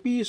UP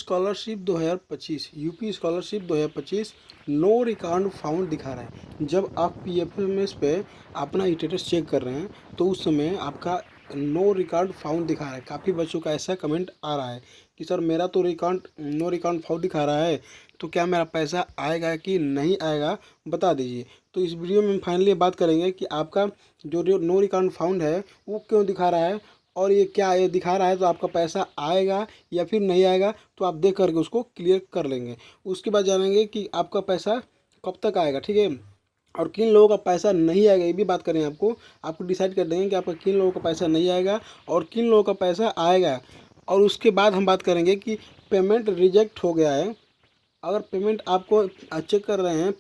scholarship 2025 no record found दिखा रहा है। जब आप पीएफएमएस पे अपना स्टेटस चेक कर रहे हैं तो उस समय आपका नो रिकॉर्ड फाउंड दिखा रहा है। काफ़ी बच्चों का ऐसा कमेंट आ रहा है कि सर मेरा तो नो रिकॉर्ड फाउंड दिखा रहा है, तो क्या मेरा पैसा आएगा कि नहीं आएगा, बता दीजिए। तो इस वीडियो में हम फाइनली बात करेंगे कि आपका जो नो रिकॉर्ड फाउंड है वो क्यों दिखा रहा है, और ये क्या ये दिखा रहा है, तो आपका पैसा आएगा या फिर नहीं आएगा, तो आप देख करके उसको क्लियर कर लेंगे। उसके बाद जानेंगे कि आपका पैसा कब तक आएगा, ठीक है, और किन लोगों का पैसा नहीं आएगा ये भी बात करें। आपको डिसाइड कर देंगे कि आपका किन लोगों का पैसा नहीं आएगा और किन लोगों का पैसा आएगा। और उसके बाद हम बात करेंगे कि पेमेंट रिजेक्ट हो गया है। अगर पेमेंट आपको चेक कर रहे हैं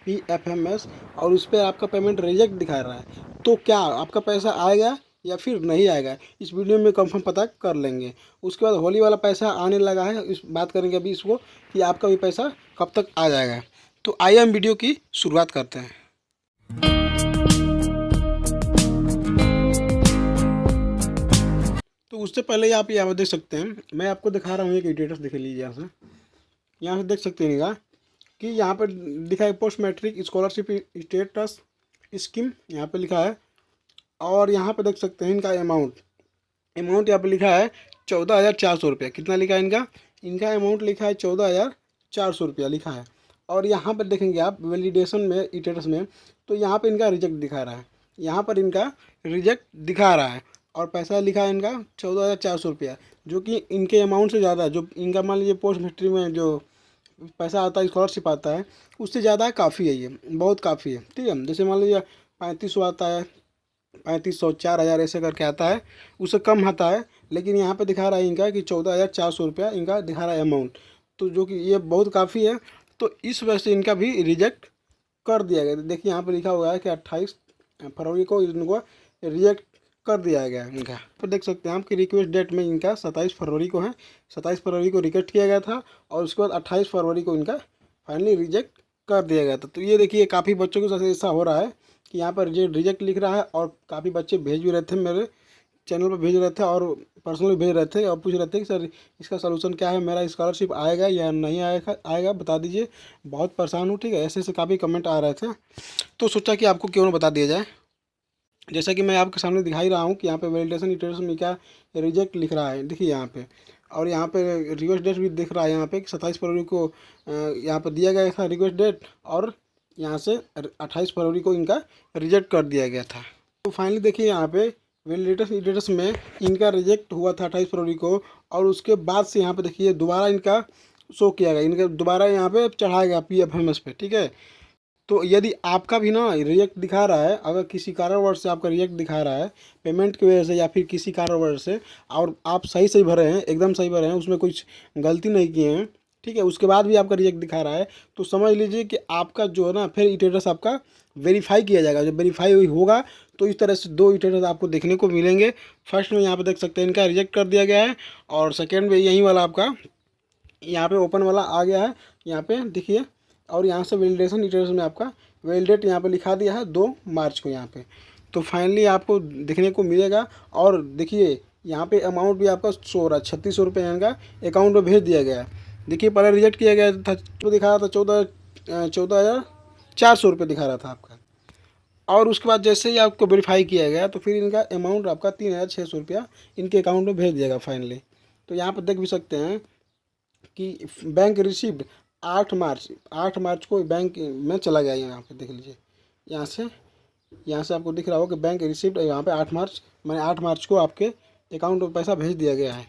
पीएफएमएस और उस पर आपका पेमेंट रिजेक्ट दिखा रहा है, तो क्या आपका पैसा आएगा या फिर नहीं आएगा, इस वीडियो में कंफर्म पता कर लेंगे। उसके बाद होली वाला पैसा आने लगा है, इस बात करेंगे अभी इसको कि आपका भी पैसा कब तक आ जाएगा। तो आइए हम वीडियो की शुरुआत करते हैं। तो उससे पहले आप यहाँ पर देख सकते हैं, मैं आपको दिखा रहा हूँ एक स्टेटस देख लीजिए। यहाँ से देख सकते हैं कि यहाँ पर लिखा है post matric scholarship status scheme, यहाँ पे लिखा है। और यहाँ पे देख सकते हैं इनका अमाउंट यहाँ पे लिखा है 14,400 रुपया। कितना लिखा है इनका अमाउंट लिखा है 14,400 रुपया लिखा है। और यहाँ पर देखेंगे आप वैलिडेशन में स्टेटस में, तो यहाँ पे इनका रिजेक्ट दिखा रहा है, यहाँ पर इनका रिजेक्ट दिखा रहा है। और पैसा लिखा है इनका 14,400 रुपया, जो कि इनके अमाउंट से ज़्यादा, जो इनका मान लीजिए पोस्ट मैट्रिक में जो पैसा आता है, स्कॉलरशिप आता है, उससे ज़्यादा काफ़ी है, ये बहुत काफ़ी है, ठीक है। जैसे मान लीजिए 3500 आता है, 3500 4,000 ऐसे करके आता है, उससे कम आता है। लेकिन यहाँ पे दिखा रहा है इनका कि 14,400 रुपया इनका दिखा रहा है अमाउंट, तो जो कि ये बहुत काफ़ी है। तो इस वजह से इनका भी रिजेक्ट कर दिया गया। देखिए यहाँ पे लिखा हुआ है कि 28 फरवरी को इनको रिजेक्ट कर दिया गया है इनका। तो देख सकते हैं आपकी रिक्वेस्ट डेट में इनका 27 फरवरी को है, 27 फरवरी को रिजेक्ट किया गया था और उसके बाद 28 फरवरी को इनका फाइनली रिजेक्ट कर दिया गया था। तो ये देखिए काफ़ी बच्चों के साथ ऐसा हो रहा है कि यहाँ पर रिजेक्ट लिख रहा है, और काफ़ी बच्चे भेज भी रहे थे, मेरे चैनल पर भेज रहे थे और पर्सनली भेज रहे थे और पूछ रहे थे कि सर इसका सलूशन क्या है, मेरा स्कॉलरशिप आएगा या नहीं आएगा बता दीजिए, बहुत परेशान हूँ, ठीक है। ऐसे काफ़ी कमेंट आ रहे थे, तो सोचा कि आपको क्यों ना बता दिया जाए। जैसा कि मैं आपके सामने दिखा ही रहा हूँ कि यहाँ पे वैलिडेशन स्टेटस में क्या रिजेक्ट लिख रहा है, देखिए यहाँ पे। और यहाँ पे रिक्वेस्ट डेट भी दिख रहा है यहाँ पे कि 27 फरवरी को यहाँ पे दिया गया था रिक्वेस्ट डेट, और यहाँ से 28 फरवरी को इनका रिजेक्ट कर दिया गया था। तो फाइनली देखिए यहाँ पे वैलिडेशन स्टेटस में इनका रिजेक्ट हुआ था 28 फरवरी को, और उसके बाद से यहाँ पे देखिए दोबारा इनका शो किया गया, इनका दोबारा यहाँ पे चढ़ाया गया पीएफएमएस पे, ठीक है। तो यदि आपका भी ना रिजेक्ट दिखा रहा है, अगर किसी कारणवश से आपका रिजेक्ट दिखा रहा है पेमेंट की वजह से या फिर किसी कारणवश से, और आप सही भरे हैं, एकदम सही भरे हैं, उसमें कुछ गलती नहीं किए हैं, ठीक है, उसके बाद भी आपका रिजेक्ट दिखा रहा है, तो समझ लीजिए कि आपका जो है ना फिर स्टेटस आपका वेरीफाई किया जाएगा। जब वेरीफाई होगा तो इस तरह से 2 स्टेटस आपको देखने को मिलेंगे। फर्स्ट में यहाँ पर देख सकते हैं इनका रिजेक्ट कर दिया गया है, और सेकेंड में यही वाला आपका यहाँ पे ओपन वाला आ गया है, यहाँ पे देखिए। और यहाँ से वैलिडेशन स्टेटस में आपका वैलिडेट यहाँ पे लिखा दिया है 2 मार्च को यहाँ पे। तो फाइनली आपको देखने को मिलेगा। और देखिए यहाँ पे अमाउंट भी आपका शो हो रहा है, 3600 रुपये इनका अकाउंट में भेज दिया गया है। देखिए पहले रिजेक्ट किया गया था तो दिखा रहा था 14,400 रुपये दिखा रहा था आपका, और उसके बाद जैसे ही आपको वेरीफाई किया गया तो फिर इनका अमाउंट आपका 3,600 रुपया इनके अकाउंट में भेज दिएगा फाइनली। तो यहाँ पर देख भी सकते हैं कि बैंक रिसीव्ड 8 मार्च को बैंक में चला गया। यहाँ पे देख लीजिए, यहाँ से आपको दिख रहा हो कि बैंक रिसीव्ड यहाँ पे 8 मार्च, मैंने 8 मार्च को आपके अकाउंट में पैसा भेज दिया गया है।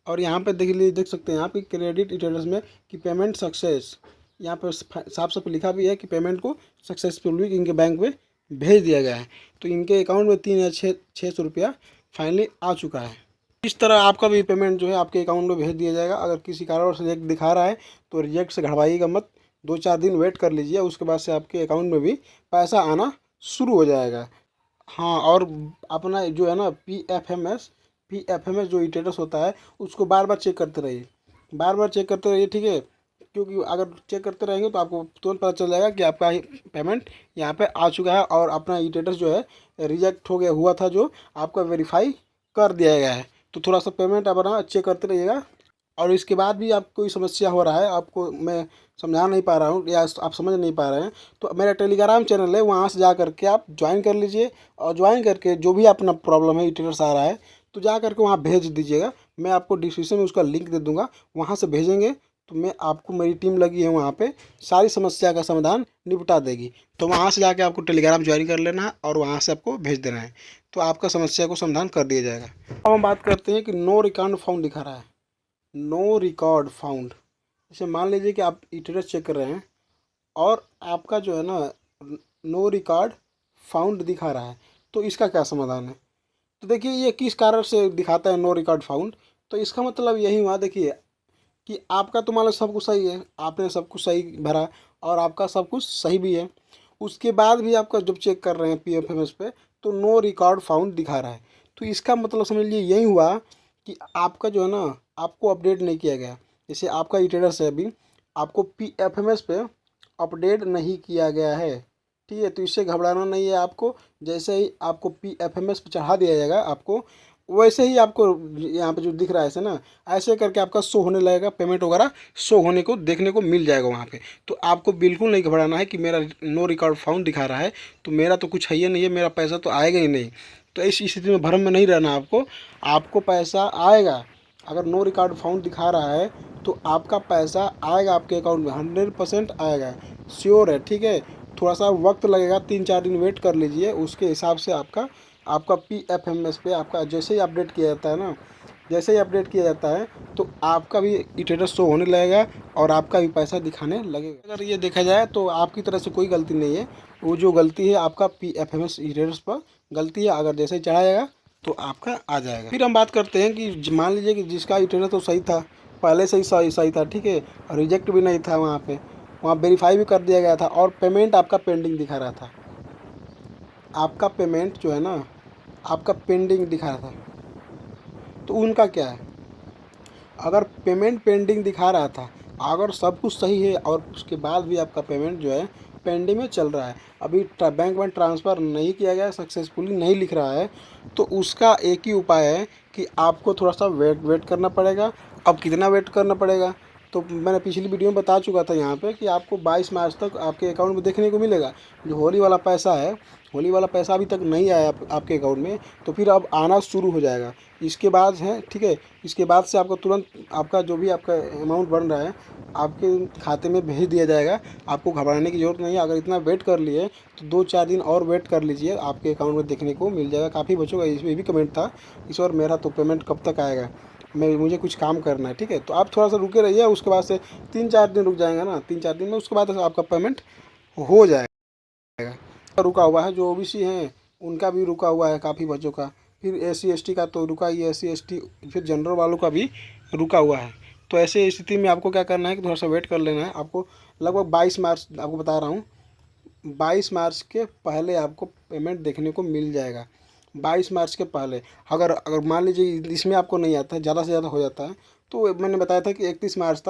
और यहाँ पे देख सकते हैं आप कि क्रेडिट स्टेटस में कि पेमेंट सक्सेस, यहाँ पर साफ साफ लिखा भी है कि पेमेंट को सक्सेसफुली इनके बैंक में भेज दिया गया है। तो इनके अकाउंट में 3,600 रुपया फाइनली आ चुका है। इस तरह आपका भी पेमेंट जो है आपके अकाउंट में भेज दिया जाएगा। अगर किसी कारण से रिजेक्ट दिखा रहा है तो रिजेक्ट से घबराइएगा मत, 2-4 दिन वेट कर लीजिए, उसके बाद से आपके अकाउंट में भी पैसा आना शुरू हो जाएगा। हाँ, और अपना जो है ना पीएफएमएस जो स्टेटस होता है उसको बार बार चेक करते रहिए, ठीक है, क्योंकि अगर चेक करते रहेंगे तो आपको तुरंत पता चल जाएगा कि आपका पेमेंट यहाँ पे आ चुका है, और अपना स्टेटस जो है रिजेक्ट हुआ था जो आपका वेरीफाई कर दिया गया है। तो थोड़ा सा पेमेंट आप ना चेक करते रहिएगा। और इसके बाद भी आपको कोई समस्या हो रहा है, आपको मैं समझा नहीं पा रहा हूँ या आप समझ नहीं पा रहे हैं, तो मेरा टेलीग्राम चैनल है, वहाँ से जा करके आप ज्वाइन कर लीजिए। और ज्वाइन करके जो भी अपना प्रॉब्लम है, इरेट्स आ रहा है, तो जा करके वहाँ भेज दीजिएगा। मैं आपको डिस्क्रिप्शन में उसका लिंक दे दूँगा, वहाँ से भेजेंगे तो मैं आपको, मेरी टीम लगी है वहाँ पे, सारी समस्या का समाधान निपटा देगी। तो वहाँ से जाके आपको टेलीग्राम ज्वाइन कर लेना है और वहाँ से आपको भेज देना है, तो आपका समस्या को समाधान कर दिया जाएगा। अब हम बात करते हैं कि नो रिकॉर्ड फाउंड दिखा रहा है, नो रिकॉर्ड फाउंड। जैसे मान लीजिए कि आप इटरेट चेक कर रहे हैं और आपका जो है ना नो रिकॉर्ड फाउंड दिखा रहा है, तो इसका क्या समाधान है? तो देखिए ये किस कारण से दिखाता है नो रिकॉर्ड फाउंड। तो इसका मतलब यही हुआ, देखिए कि आपका तो मान लो सब कुछ सही है, आपने सब कुछ सही भरा और आपका सब कुछ सही भी है, उसके बाद भी आपका जब चेक कर रहे हैं PFMS पे तो नो रिकॉर्ड फाउंड दिखा रहा है। तो इसका मतलब समझ लीजिए यही हुआ कि आपका जो है ना, आपको अपडेट नहीं किया गया। जैसे आपका स्टेटस है अभी, आपको PFMS पे अपडेट नहीं किया गया है, ठीक है। तो इससे घबराना नहीं है आपको। जैसे ही आपको PFMS पे चढ़ा दिया जाएगा आपको, वैसे ही आपको यहाँ पे जो दिख रहा है ऐसे ना, ऐसे करके आपका शो होने लगेगा, पेमेंट वगैरह शो होने को देखने को मिल जाएगा वहाँ पे। तो आपको बिल्कुल नहीं घबराना है कि मेरा नो रिकॉर्ड फाउंड दिखा रहा है तो मेरा तो कुछ है ही नहीं है, मेरा पैसा तो आएगा ही नहीं। तो इस स्थिति में भ्रम में नहीं रहना आपको, आपको पैसा आएगा। अगर नो रिकॉर्ड फाउंड दिखा रहा है तो आपका पैसा आएगा आपके अकाउंट में, 100% आएगा, श्योर है, ठीक है। थोड़ा सा वक्त लगेगा, 3-4 दिन वेट कर लीजिए, उसके हिसाब से आपका PFMS पे आपका जैसे ही अपडेट किया जाता है ना, जैसे ही अपडेट किया जाता है तो आपका भी स्टेटस शो होने लगेगा और आपका भी पैसा दिखाने लगेगा। अगर ये देखा जाए तो आपकी तरफ से कोई गलती नहीं है, वो जो गलती है आपका PFMS स्टेटस पर गलती है। अगर जैसे ही चढ़ा जाएगा तो आपका आ जाएगा। फिर हम बात करते हैं कि मान लीजिए कि जिसका स्टेटस तो सही था, पहले से ही सही था, ठीक है, रिजेक्ट भी नहीं था, वहाँ वेरीफाई भी कर दिया गया था और पेमेंट आपका पेंडिंग दिखा रहा था। आपका पेमेंट जो है ना, आपका पेंडिंग दिखा रहा था, तो उनका क्या है? अगर पेमेंट पेंडिंग दिखा रहा था, अगर सब कुछ सही है और उसके बाद भी आपका पेमेंट जो है पेंडिंग में चल रहा है, अभी बैंक में ट्रांसफ़र नहीं किया गया, सक्सेसफुली नहीं लिख रहा है, तो उसका एक ही उपाय है कि आपको थोड़ा सा वेट करना पड़ेगा। अब कितना वेट करना पड़ेगा? तो मैंने पिछली वीडियो में बता चुका था यहाँ पे कि आपको 22 मार्च तक आपके अकाउंट में देखने को मिलेगा। जो होली वाला पैसा है, होली वाला पैसा अभी तक नहीं आया आपके अकाउंट में, तो फिर अब आना शुरू हो जाएगा। इसके बाद है, ठीक है, इसके बाद से आपको तुरंत आपका जो भी आपका अमाउंट बन रहा है आपके खाते में भेज दिया जाएगा। आपको घबराने की ज़रूरत नहीं है। अगर इतना वेट कर लिए तो 2-4 दिन और वेट कर लीजिए, आपके अकाउंट में देखने को मिल जाएगा। काफ़ी बच्चों का इसमें भी कमेंट था, इस बार मेरा तो पेमेंट कब तक आएगा, मुझे कुछ काम करना है, ठीक है। तो आप थोड़ा सा रुके रहिए, उसके बाद से 3-4 दिन रुक जाएंगे ना, 3-4 दिन में उसके बाद आपका पेमेंट हो जाएगा। रुका हुआ है, जो OBC हैं उनका भी रुका हुआ है काफ़ी बच्चों का, फिर SC ST का तो रुका ही है, SC ST फिर जनरल वालों का भी रुका हुआ है। तो ऐसे स्थिति में आपको क्या करना है कि थोड़ा सा वेट कर लेना है। आपको लगभग 22 मार्च, आपको बता रहा हूँ 22 मार्च के पहले आपको पेमेंट देखने को मिल जाएगा। 22 मार्च के पहले अगर अगर मान लीजिए इसमें आपको नहीं आता है, ज़्यादा से ज़्यादा हो जाता है, तो मैंने बताया था कि 31 मार्च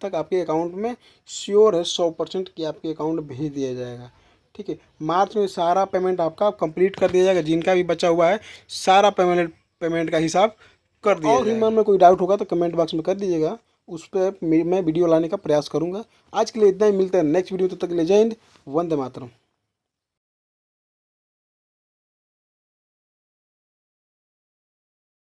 तक आपके अकाउंट में श्योर है 100% कि आपके अकाउंट में भेज दिया जाएगा, ठीक है। मार्च में सारा पेमेंट आपका कंप्लीट कर दिया जाएगा, जिनका भी बचा हुआ है सारा पेमेंट का हिसाब कर दिया जाएगा। और मन में कोई डाउट होगा तो कमेंट बॉक्स में कर दीजिएगा, उस पर मैं वीडियो लाने का प्रयास करूँगा। आज के लिए इतना ही, मिलते हैं नेक्स्ट वीडियो, तब तक के लिए जय हिंद, वंदे मातरम।